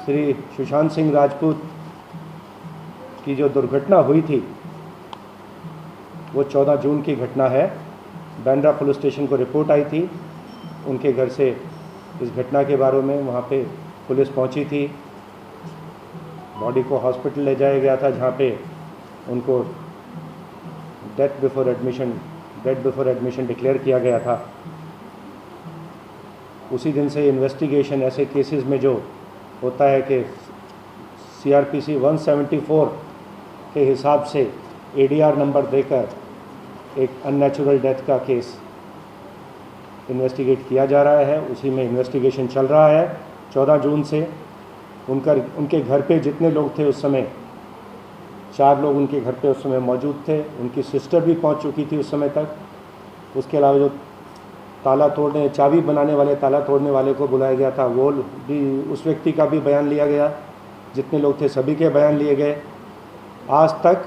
श्री सुशांत सिंह राजपूत की जो दुर्घटना हुई थी वो 14 जून की घटना है। बांद्रा पुलिस स्टेशन को रिपोर्ट आई थी उनके घर से इस घटना के बारे में। वहाँ पे पुलिस पहुँची थी, बॉडी को हॉस्पिटल ले जाया गया था जहाँ पे उनको डेथ बिफोर एडमिशन डिक्लेयर किया गया था। उसी दिन से इन्वेस्टिगेशन ऐसे केसेस में जो होता है कि CRPC 174 के हिसाब से ADR नंबर देकर एक अननेचुरल डेथ का केस इन्वेस्टिगेट किया जा रहा है, उसी में इन्वेस्टिगेशन चल रहा है। 14 जून से उनके घर पे जितने लोग थे उस समय 4 लोग उनके घर पे उस समय मौजूद थे। उनकी सिस्टर भी पहुंच चुकी थी उस समय तक। उसके अलावा जो चाबी बनाने वाले, ताला तोड़ने वाले को बुलाया गया था, वो भी, उस व्यक्ति का भी बयान लिया गया। जितने लोग थे सभी के बयान लिए गए। आज तक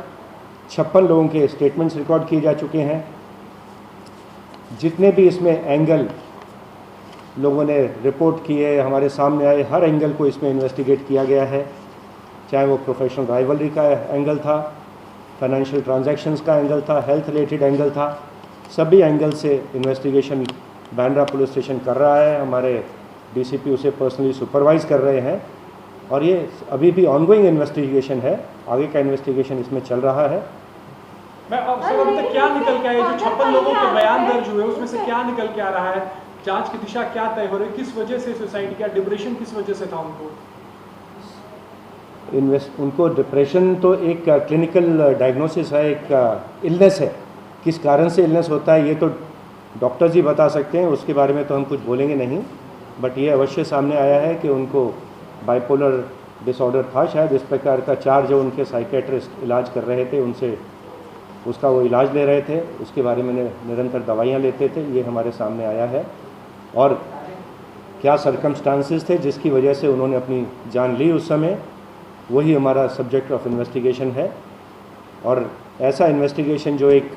56 लोगों के स्टेटमेंट्स रिकॉर्ड किए जा चुके हैं। जितने भी इसमें एंगल लोगों ने रिपोर्ट किए, हमारे सामने आए, हर एंगल को इसमें इन्वेस्टिगेट किया गया है। चाहे वो प्रोफेशनल राइवलरी का एंगल था, फाइनेंशियल ट्रांजैक्शंस का एंगल था, हेल्थ रिलेटेड एंगल था, सभी एंगल से इन्वेस्टिगेशन बांद्रा पुलिस स्टेशन कर रहा है। हमारे DCP उसे पर्सनली सुपरवाइज कर रहे हैं और ये अभी भी ऑनगोइंग इन्वेस्टिगेशन है। आगे का इन्वेस्टिगेशन इसमें चल रहा है। मैं अब तक क्या निकल के आया, जो 56 लोगों के बयान दर्ज हुए उसमें से क्या निकल के आ रहा है? जांच की दिशा क्या तय हो रही है? किस वजह से सुसाइड किया? डिप्रेशन किस वजह से था उनको डिप्रेशन तो एक क्लिनिकल डायग्नोसिस है, एक इलनेस है। किस कारण से इलनेस होता है ये तो डॉक्टर्स ही बता सकते हैं, उसके बारे में तो हम कुछ बोलेंगे नहीं। बट ये अवश्य सामने आया है कि उनको बाइपोलर डिसऑर्डर था शायद, इस प्रकार का। 4 जो उनके साइकेट्रिस्ट इलाज कर रहे थे उनसे उसका वो इलाज ले रहे थे, उसके बारे में निरंतर दवाइयाँ लेते थे, ये हमारे सामने आया है। और क्या सर्कमस्टांसेस थे जिसकी वजह से उन्होंने अपनी जान ली उस समय, वही हमारा सब्जेक्ट ऑफ इन्वेस्टिगेशन है। और ऐसा इन्वेस्टिगेशन जो एक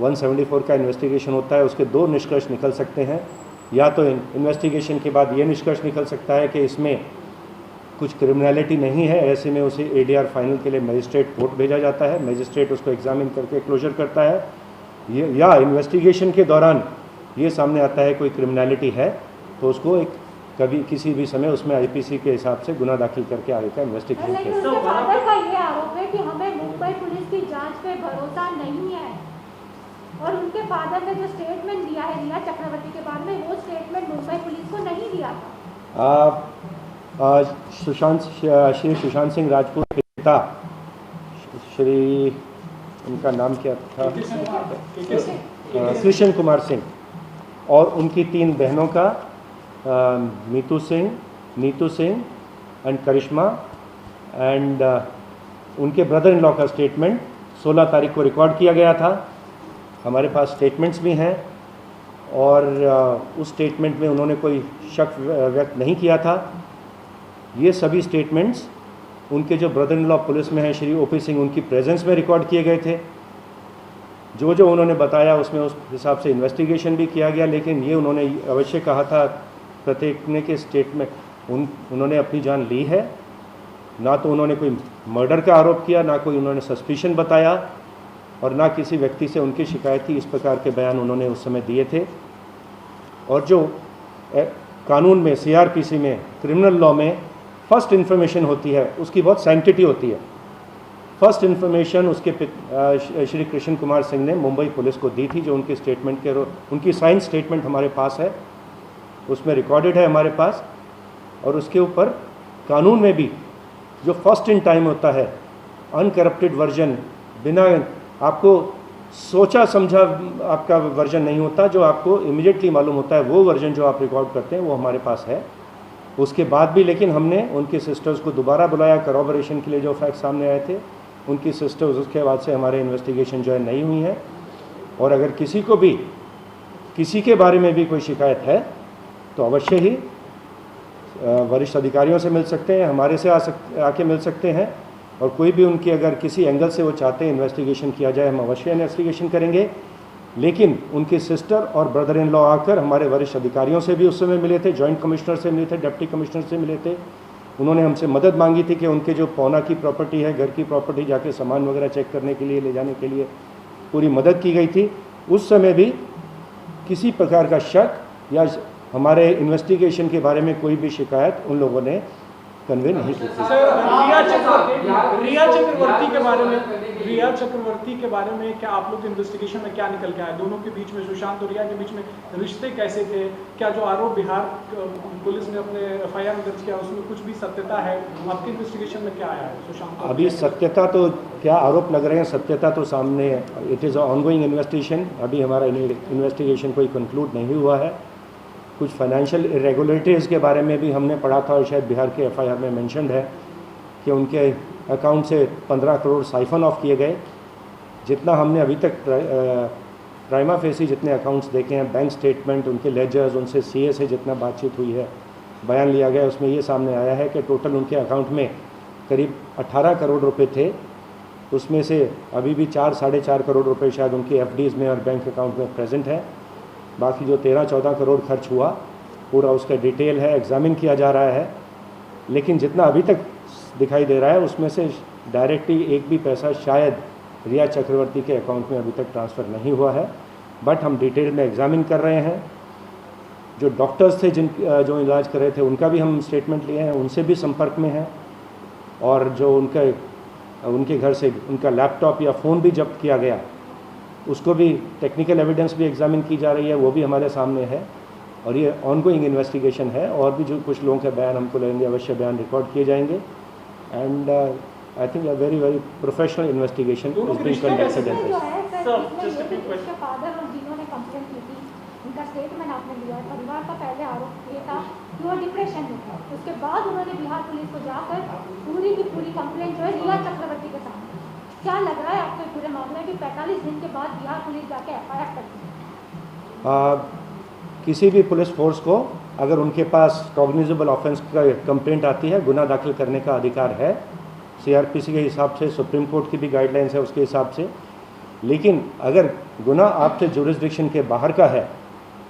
174 का इन्वेस्टिगेशन होता है, उसके 2 निष्कर्ष निकल सकते हैं। या तो इन्वेस्टिगेशन के बाद ये निष्कर्ष निकल सकता है कि इसमें कुछ क्रिमिनलिटी नहीं है, ऐसे में उसे ADR फाइनल के लिए मजिस्ट्रेट कोर्ट भेजा जाता है, मजिस्ट्रेट उसको एग्जामिन करके क्लोजर करता है। या इन्वेस्टिगेशन के दौरान ये सामने आता है कोई क्रिमिनलिटी है तो उसको एक कभी किसी भी समय उसमें IPC के हिसाब से गुना दाखिल करके आगे का इन्वेस्टिगेशन का ये आरोप है कि हमें मुंबई पुलिस की जांच पे भरोसा नहीं है और उनके फादर ने जो स्टेटमेंट दिया है रिया चक्रवर्ती के बारे में, वो स्टेटमेंट मुंबई पुलिस को नहीं दिया था। श्री सुशांत सिंह राजपूत के पिता श्री, उनका नाम क्या था, कृष्ण कुमार सिंह, और उनकी 3 बहनों का नीतू सिंह एंड करिश्मा एंड उनके ब्रदर इन लॉ का स्टेटमेंट 16 तारीख को रिकॉर्ड किया गया था। हमारे पास स्टेटमेंट्स भी हैं और उस स्टेटमेंट में उन्होंने कोई शक व्यक्त नहीं किया था। ये सभी स्टेटमेंट्स उनके जो ब्रदर इन लॉ पुलिस में हैं श्री OP सिंह, उनकी प्रेजेंस में रिकॉर्ड किए गए थे। जो उन्होंने बताया उसमें उस हिसाब से इन्वेस्टिगेशन भी किया गया। लेकिन ये उन्होंने अवश्य कहा था प्रत्येक ने के स्टेटमेंट उन्होंने अपनी जान ली है, ना तो उन्होंने कोई मर्डर का आरोप किया, ना कोई उन्होंने सस्पिशन बताया और ना किसी व्यक्ति से उनकी शिकायत थी। इस प्रकार के बयान उन्होंने उस समय दिए थे। और जो कानून में CRPC में क्रिमिनल लॉ में फर्स्ट इन्फॉर्मेशन होती है उसकी बहुत सैंक्टिटी होती है। फर्स्ट इन्फॉर्मेशन उसके श्री कृष्ण कुमार सिंह ने मुंबई पुलिस को दी थी, जो उनके स्टेटमेंट के उनकी साइन स्टेटमेंट हमारे पास है, उसमें रिकॉर्डेड है हमारे पास। और उसके ऊपर कानून में भी जो फर्स्ट इन टाइम होता है, अनकरप्टेड वर्जन, बिना आपको सोचा समझा आपका वर्जन नहीं होता, जो आपको इमीडिएटली मालूम होता है, वो वर्जन जो आप रिकॉर्ड करते हैं वो हमारे पास है। उसके बाद भी लेकिन हमने उनके सिस्टर्स को दोबारा बुलाया करॉबरेशन के लिए, जो फैक्ट सामने आए थे। उनकी सिस्टर्स उसके बाद से हमारे इन्वेस्टिगेशन जो है नहीं हुई है। और अगर किसी को भी किसी के बारे में भी कोई शिकायत है तो अवश्य ही वरिष्ठ अधिकारियों से मिल सकते हैं, हमारे से आके मिल सकते हैं। और कोई भी उनकी अगर किसी एंगल से वो चाहते हैं इन्वेस्टिगेशन किया जाए, हम अवश्य इन्वेस्टिगेशन करेंगे। लेकिन उनके सिस्टर और ब्रदर इन लॉ आकर हमारे वरिष्ठ अधिकारियों से भी उस समय मिले थे, जॉइंट कमिश्नर से मिले थे, डिप्टी कमिश्नर से मिले थे। उन्होंने हमसे मदद मांगी थी कि उनके जो पौना की प्रॉपर्टी है, घर की प्रॉपर्टी, जाके सामान वगैरह चेक करने के लिए, ले जाने के लिए पूरी मदद की गई थी। उस समय भी किसी प्रकार का शक या हमारे इन्वेस्टिगेशन के बारे में कोई भी शिकायत उन लोगों ने कन्वे नहीं की थी। सर, रिया चक्रवर्ती के बारे में क्या आप लोग के इन्वेस्टिगेशन में क्या निकल के आया? दोनों के बीच में, सुशांत और रिया के बीच में रिश्ते कैसे थे? क्या जो आरोप बिहार पुलिस ने अपने FIR में दर्ज किया उसमें कुछ भी सत्यता है? आपके इन्वेस्टिगेशन में क्या आया है सुशांत? अभी सत्यता तो क्या आरोप लग रहे हैं, सत्यता तो सामने, इट इज़ ऑनगोइंग इन्वेस्टिगेशन। अभी हमारा इन्वेस्टिगेशन कोई कंक्लूड नहीं हुआ है। कुछ फाइनेंशियल इरेगुलरिटीज़ के बारे में भी हमने पढ़ा था और शायद बिहार के FIR में मेंशन्ड है कि उनके अकाउंट से 15 करोड़ साइफन ऑफ किए गए। जितना हमने अभी तक प्राइमा फेसी जितने अकाउंट्स देखे हैं, बैंक स्टेटमेंट, उनके लेजर्स, उनसे CA से जितना बातचीत हुई है, बयान लिया गया, उसमें ये सामने आया है कि टोटल उनके अकाउंट में करीब 18 करोड़ रुपए थे। उसमें से अभी भी 4-4.5 करोड़ रुपए शायद उनकी FDs में और बैंक अकाउंट में प्रेजेंट है। बाकी जो 13-14 करोड़ खर्च हुआ, पूरा उसका डिटेल है, एग्जामिन किया जा रहा है। लेकिन जितना अभी तक दिखाई दे रहा है उसमें से डायरेक्टली एक भी पैसा शायद रिया चक्रवर्ती के अकाउंट में अभी तक ट्रांसफ़र नहीं हुआ है। बट हम डिटेल में एग्जामिन कर रहे हैं। जो डॉक्टर्स थे जो इलाज कर रहे थे उनका भी हम स्टेटमेंट लिए हैं, उनसे भी संपर्क में हैं। और जो उनके घर से उनका लैपटॉप या फ़ोन भी जब्त किया गया, उसको भी टेक्निकल एविडेंस भी एग्जामिन की जा रही है, वो भी हमारे सामने है। और ये ऑनगोइंग इन्वेस्टिगेशन है। और भी जो कुछ लोगों के बयान हमको लगेंगे, अवश्य बयान रिकॉर्ड किए जाएंगे। And I think a very very professional investigation is being conducted in this. Father और जिन्होंने कंप्लेंट की थी, उनका स्टेटमेंट आपने लिया। परिवार का पहले आरोप ये था कि वो डिप्रेशन में था। उसके बाद उन्होंने बिहार पुलिस को जाकर पूरी की पूरी कंप्लेंट जो है रिया चक्रवर्ती के सामने। क्या लग रहा है आपको पूरे मामले में 45 दिन के बाद बिहार पुलिस जाके FIR करती है? किसी भी पुलिस फोर्स को अगर उनके पास कॉग्निजेबल ऑफेंस का कंप्लेंट आती है, गुनाह दाखिल करने का अधिकार है CRPC के हिसाब से, सुप्रीम कोर्ट की भी गाइडलाइंस है उसके हिसाब से। लेकिन अगर गुनाह आपके जुरिस्डिक्शन के बाहर का है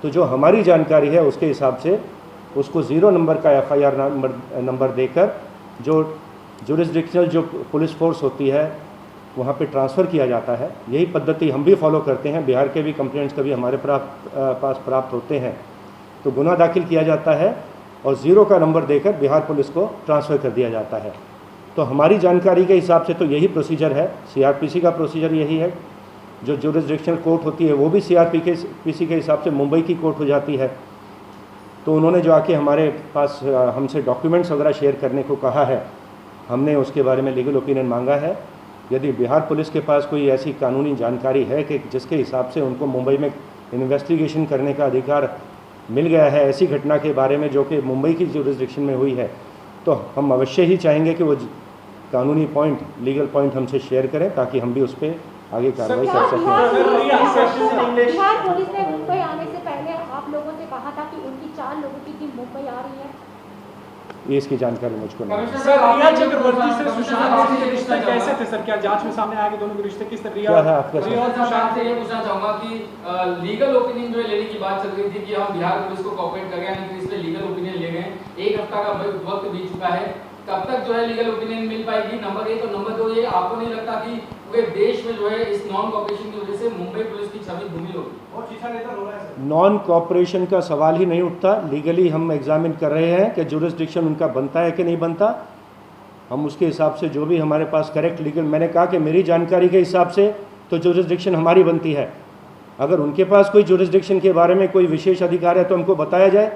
तो जो हमारी जानकारी है उसके हिसाब से उसको 0 नंबर का FIR नंबर देकर जो जुरिस्डिक्शनल जो पुलिस फोर्स होती है वहाँ पे ट्रांसफ़र किया जाता है। यही पद्धति हम भी फॉलो करते हैं। बिहार के भी कंप्लेंट्स कभी हमारे पास प्राप्त होते हैं तो गुनाह दाखिल किया जाता है और 0 का नंबर देकर बिहार पुलिस को ट्रांसफ़र कर दिया जाता है। तो हमारी जानकारी के हिसाब से तो यही प्रोसीजर है, CRPC का प्रोसीजर यही है। जो जुरिस्डिक्शनल कोर्ट होती है वो भी CRPC के हिसाब से मुंबई की कोर्ट हो जाती है। तो उन्होंने जो आके हमारे पास हमसे डॉक्यूमेंट्स वगैरह शेयर करने को कहा है, हमने उसके बारे में लीगल ओपिनियन मांगा है। यदि बिहार पुलिस के पास कोई ऐसी कानूनी जानकारी है कि जिसके हिसाब से उनको मुंबई में इन्वेस्टिगेशन करने का अधिकार मिल गया है ऐसी घटना के बारे में जो कि मुंबई की जुरिस्डिक्शन में हुई है, तो हम अवश्य ही चाहेंगे कि वो कानूनी पॉइंट, लीगल पॉइंट हमसे शेयर करें ताकि हम भी उस पर आगे कार्रवाई कर सकें। बिहार पुलिस ने मुंबई आने से पहले आप लोगों से कहा था कि उनकी 4 लोगों की टीम मुंबई आ रही है। ये इसकी जानकारी मुझको नहीं है। सर, रिया चक्रवर्ती से सुशांत सिंह के रिश्ते कैसे थे सर? क्या जांच में सामने आया कि दोनों के रिश्ते किस तरह? रिया और सुशांत से ये पूछना चाहूंगा कि लीगल ओपिनियन जो लेने की बात चल रही थी कि हम बिहार पुलिस को कोऑपरेट कर रहे हैं, यानी कि इस पे लीगल ओपिनियन ले गए। 1 हफ्ता का वक्त बीत चुका है, कब तक जो है लीगल ओपिनियन मिल पाएगी? नंबर 1 और नंबर 2, ये आपको नहीं लगता कि पूरे देश में जो है इस नॉन कोऑपरेशन की वजह से मुंबई पुलिस की छवि धूमिल होगी? नॉन कॉपरेशन का सवाल ही नहीं उठता। लीगली हम एग्जामिन कर रहे हैं कि जुरिस्डिक्शन उनका बनता है कि नहीं बनता। हम उसके हिसाब से जो भी हमारे पास करेक्ट लीगल, मैंने कहा कि मेरी जानकारी के हिसाब से तो जुरिस्डिक्शन हमारी बनती है। अगर उनके पास कोई जुरिस्डिक्शन के बारे में कोई विशेष अधिकार है तो हमको बताया जाए।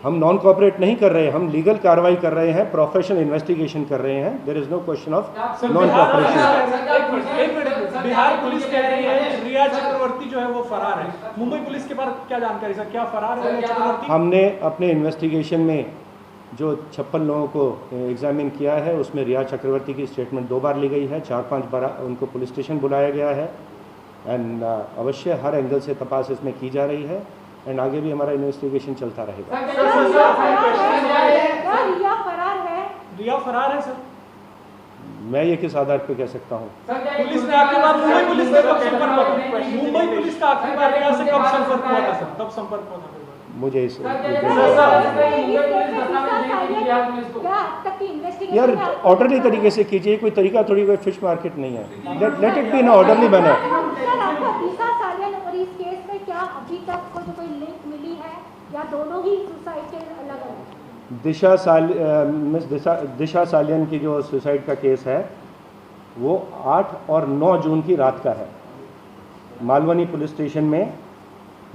हम नॉन कोऑपरेट नहीं कर रहे हैं, हम लीगल कार्रवाई कर रहे हैं, प्रोफेशनल इन्वेस्टिगेशन कर रहे हैं। There is no question of non cooperation. Bihar police कह रही है रिया चक्रवर्ती जो है वो फरार है। मुंबई पुलिस के बारे क्या जानकारी सर? क्या फरार है रिया चक्रवर्ती? हमने अपने इन्वेस्टिगेशन में जो 56 लोगों को एग्जामिन किया है उसमें रिया चक्रवर्ती की स्टेटमेंट 2 बार ली गई है, 4-5 बार उनको पुलिस स्टेशन बुलाया गया है। एंड अवश्य हर एंगल से तपास इसमें की जा रही है एंड आगे भी हमारा इन्वेस्टिगेशन चलता रहेगा। रिया फरार है? रिया फरार है सर? मैं ये किस आधार पे कह सकता हूँ? सर, क्या पुलिस ने आखिरी बार मुंबई पुलिस से कब संपर्क हुआ था? मुंबई पुलिस का आखिरी बार रिया से कब संपर्क हुआ था सर? कब संपर्क हुआ था? मुझे इस यार ऑर्डरली तरीके से कीजिए, कोई तरीका थोड़ी, कोई फिश मार्केट नहीं है। Let it be in orderly manner. Sir, आपको दिशा सालियन और इस केस में क्या अभी तक कोई लिंक मिली है या दोनों ही सुसाइड के अलग अलग? दिशा सालियन की जो सुसाइड का केस है वो 8 और 9 जून की रात का है। मालवनी पुलिस स्टेशन में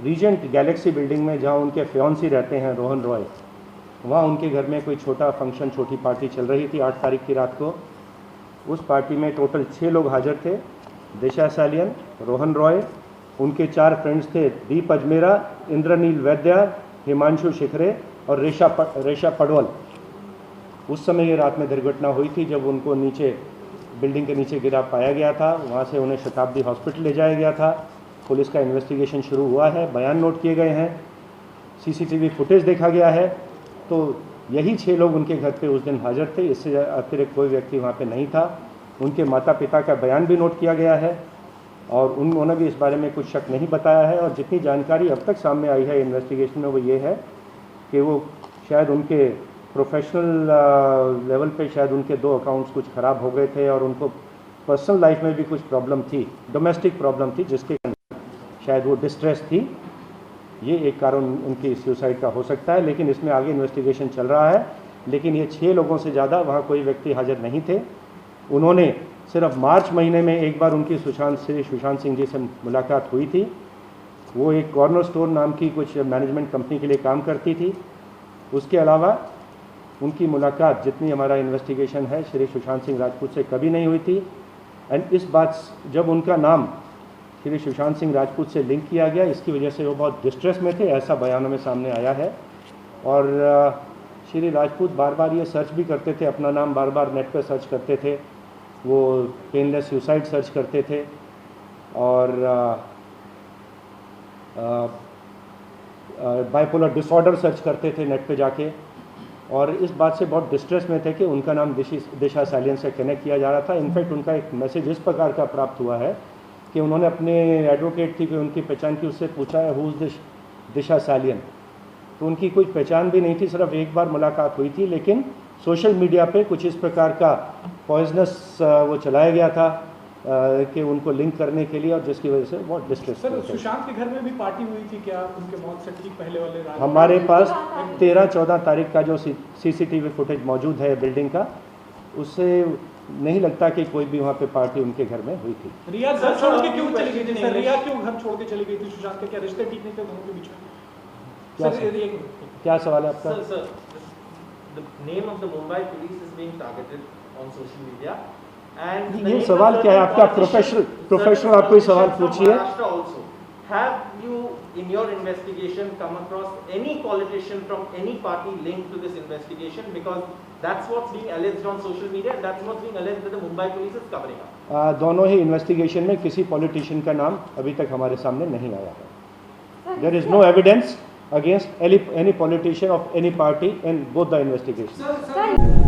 रीजेंट गैलेक्सी बिल्डिंग में, जहां उनके फियांसी रहते हैं रोहन रॉय, वहाँ उनके घर में कोई छोटा फंक्शन, छोटी पार्टी चल रही थी 8 तारीख की रात को। उस पार्टी में टोटल 6 लोग हाजिर थे। दिशा सालियन, रोहन रॉय, उनके 4 फ्रेंड्स थे, दीप अजमेरा, इंद्रनील वैद्या, हिमांशु शिखरे और रेशा पडवल। उस समय ये रात में दुर्घटना हुई थी जब उनको नीचे बिल्डिंग के नीचे गिरा पाया गया था। वहाँ से उन्हें शताब्दी हॉस्पिटल ले जाया गया था। पुलिस का इन्वेस्टिगेशन शुरू हुआ है, बयान नोट किए गए हैं, सीसीटीवी फुटेज देखा गया है। तो यही 6 लोग उनके घर पे उस दिन हाजिर थे, इससे अतिरिक्त कोई व्यक्ति वहाँ पे नहीं था। उनके माता पिता का बयान भी नोट किया गया है और उन्होंने भी इस बारे में कुछ शक नहीं बताया है। और जितनी जानकारी अब तक सामने आई है इन्वेस्टिगेशन में वो ये है कि वो शायद उनके प्रोफेशनल लेवल पे शायद उनके 2 अकाउंट्स कुछ ख़राब हो गए थे और उनको पर्सनल लाइफ में भी कुछ प्रॉब्लम थी, डोमेस्टिक प्रॉब्लम थी, जिसके शायद वो डिस्ट्रेस थी। ये एक कारण उनकी सुसाइड का हो सकता है, लेकिन इसमें आगे इन्वेस्टिगेशन चल रहा है। लेकिन ये 6 लोगों से ज़्यादा वहाँ कोई व्यक्ति हाजिर नहीं थे। उन्होंने सिर्फ मार्च महीने में एक बार उनकी सुशांत सिंह जी से मुलाकात हुई थी। वो एक कॉर्नर स्टोर नाम की कुछ मैनेजमेंट कंपनी के लिए काम करती थी। उसके अलावा उनकी मुलाकात, जितनी हमारा इन्वेस्टिगेशन है, श्री सुशांत सिंह राजपूत से कभी नहीं हुई थी। एंड इस बात, जब उनका नाम श्री सुशांत सिंह राजपूत से लिंक किया गया, इसकी वजह से वो बहुत डिस्ट्रेस में थे, ऐसा बयानों में सामने आया है। और श्री राजपूत बार बार ये सर्च भी करते थे, अपना नाम बार बार नेट पर सर्च करते थे, वो पेनलेस सुसाइड सर्च करते थे और बाइपोलर डिसऑर्डर सर्च करते थे नेट पे जाके। और इस बात से बहुत डिस्ट्रेस में थे कि उनका नाम दिशा सालियन से कनेक्ट किया जा रहा था। इनफैक्ट उनका एक मैसेज इस प्रकार का प्राप्त हुआ है कि उन्होंने अपने एडवोकेट थी कि उनकी पहचान की, उससे पूछा है हु इज़ दिशा सालियन, तो उनकी कोई पहचान भी नहीं थी, सिर्फ एक बार मुलाकात हुई थी। लेकिन सोशल मीडिया पे कुछ इस प्रकार का पॉइजनस वो चलाया गया था कि उनको लिंक करने के लिए, और जिसकी वजह से बहुत डिस्ट्रेस। सर, सुशांत के घर में भी पार्टी हुई थी क्या उनके मौत से ठीक पहले वाले रात? हमारे पास 13-14 तारीख का जो सीसीटीवी फुटेज मौजूद है बिल्डिंग का, उससे नहीं लगता कि कोई भी वहाँ पे पार्टी उनके घर में हुई थी। रिया घर छोड़ के क्यों चली गई थी सर? रिया क्यों घर छोड़ के चली गई थी? सुशांत के क्या रिश्ते ठीक नहीं थे दोनों के बीच में? क्या सवाल है आपका? Sir, the name of the Mumbai police is being targeted on social media, and ये सवाल क्या है आपका? प्रोफेशनल आप कोई सवाल पूछिए। Also, have you in your investigation come across any politician from any party linked to this investigation? Because that's what's being alleged on social media, and that's what's being alleged that the Mumbai police is covering up. दोनों ही investigation में किसी politician का नाम अभी तक हमारे सामने नहीं आया है। There is no evidence against any politician of any party in both the investigations. Sir